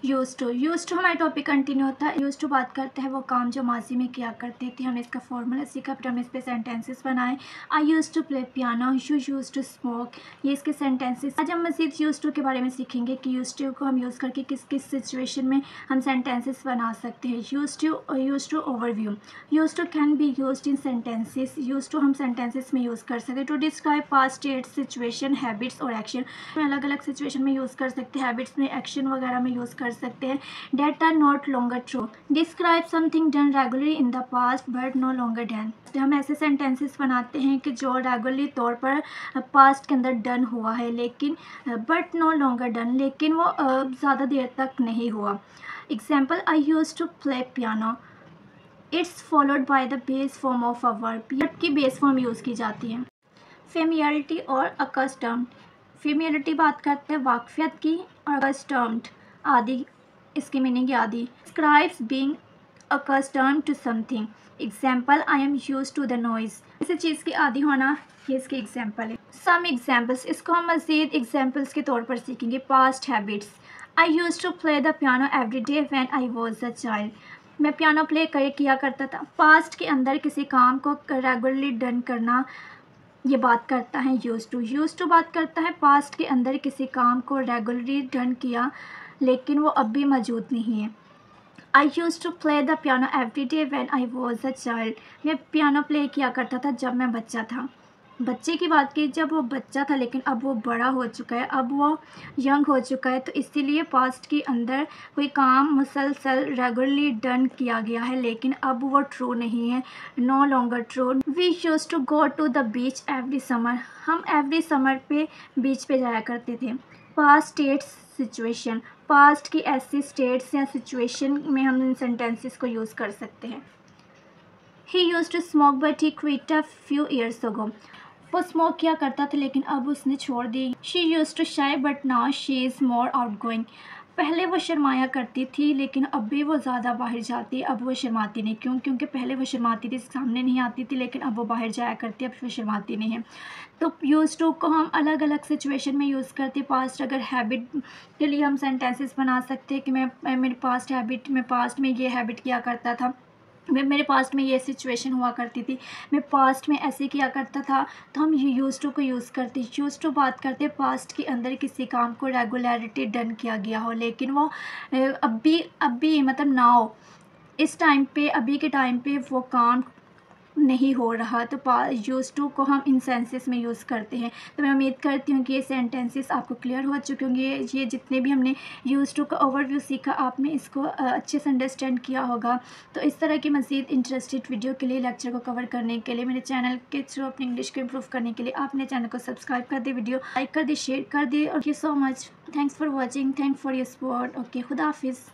Use to हमारा topic continue होता है। यूज टू बात करते हैं वो काम जो माजी में किया करते थे। हमने इसका फॉर्मूला सीखा, फिर हमने इस पे सेंटेंसेस बनाए। I use to play piano, you use to smoke, ये इसके सेंटेंसेस। आज हम मज़ीद यूज टू के बारे में सीखेंगे कि यूज टू को हम यूज़ करके किस किस सिचुएशन में हम सेंटेंसेस बना सकते हैं। Use to overview. Use to can be use in sentences. Use to हम सेंटेंसेस में यूज़ कर सकते हैं। To describe past state, situation, habits और एक्शन। अलग अलग सिचुएशन में यूज़ कर सकते हैं, हैबिट्स में, एक्शन वगैरह में यूज़ कर सकते हैं। That are not longer true. Describe something done regularly in the past but no longer done. हम ऐसे सेंटेंसेस बनाते हैं कि जो रेगुलरली तौर पर पास्ट के अंदर डन हुआ है, लेकिन बट नो लॉन्गर डन, लेकिन वो ज़्यादा देर तक नहीं हुआ। Example, I use to play piano, it's followed by the base form of a verb की बेस फॉर्म यूज़ की जाती है। फेमिलियरिटी और अकस्टम्ड। फेमिलियरिटी बात करते हैं वाकफियत की, और अकस्टम्ड आदि, इसकी मीनिंग आदि। Describes being accustomed to something. Example, I am use to the noise. किसी चीज़ की आदि होना, ये इसकी एग्जाम्पल है। सम एग्जाम्पल्स, इसको हम मज़ीद एग्जाम्पल्स के तौर पर सीखेंगे। Past habits, I use to play the piano every day when I was a child. मैं पियानो प्ले किया करता था। पास्ट के अंदर किसी काम को रेगुलरली डन करना, ये बात करता है यूज़ टू बात करता है पास्ट के अंदर किसी काम को रेगुलरली डन किया, लेकिन वो अब भी मौजूद नहीं है। I use to play the piano every day when I was a child. मैं पियानो प्ले किया करता था जब मैं बच्चा था। बच्चे की बात की, जब वो बच्चा था लेकिन अब वो बड़ा हो चुका है, अब वो यंग हो चुका है, तो इसीलिए पास्ट के अंदर कोई काम मुसलसल रेगुलरली डन किया गया है, लेकिन अब वो ट्रू नहीं है, no longer true. We use to go to the beach every summer. हम एवरी समर पे बीच पे जाया करते थे। पास्ट स्टेट्स, सिचुएशन, पास्ट की ऐसी स्टेट्स या सिचुएशन में हम इन सेंटेंसेस को यूज़ कर सकते हैं। He use to smoke but he quit a few years ago. वो स्मोक किया करता था लेकिन अब उसने छोड़ दी। She use to shy but now she is more outgoing. पहले वो शर्माया करती थी लेकिन अब भी वो ज़्यादा बाहर जाती है। अब वो शर्माती नहीं, क्योंकि पहले वो शर्माती थी, सामने नहीं आती थी, लेकिन अब वो बाहर जाया करती है, अब वो शर्माती नहीं है। तो यूज़ टू को हम अलग अलग सिचुएशन में यूज़ करते हैं। पास्ट अगर हैबिट के लिए हम सेंटेंसेस बना सकते हैं कि मेरे पास्ट हैबिट में, पास्ट में ये हैबिट किया करता था, मेरे पास्ट में ये सिचुएशन हुआ करती थी, मैं पास्ट में ऐसे किया करता था, तो हम ये यूज़ टू को यूज़ करते। यूज़ टू बात करते पास्ट के अंदर किसी काम को रेगुलरिटी डन किया गया हो, लेकिन वो अब भी मतलब नाउ, इस टाइम पे, अभी के टाइम पे वो काम नहीं हो रहा, तो यूज़ टू को हम इन सेंसेस में यूज़ करते हैं। तो मैं उम्मीद करती हूँ कि ये सेंटेंसेस आपको क्लियर हो चुके होंगे। ये जितने भी हमने यूज़ टू का ओवरव्यू सीखा, आपने इसको अच्छे से अंडरस्टैंड किया होगा। तो इस तरह की मज़ीद इंटरेस्टेड वीडियो के लिए, लेक्चर को कवर करने के लिए, मेरे चैनल के थ्रू अपनी इंग्लिश को इम्प्रूव करने के लिए आपने चैनल को सब्सक्राइब कर दे, वीडियो लाइक कर दे, शेयर कर दे। और thank you so much, thanks for watching, thank for your support. Okay, खुदा हाफिज़।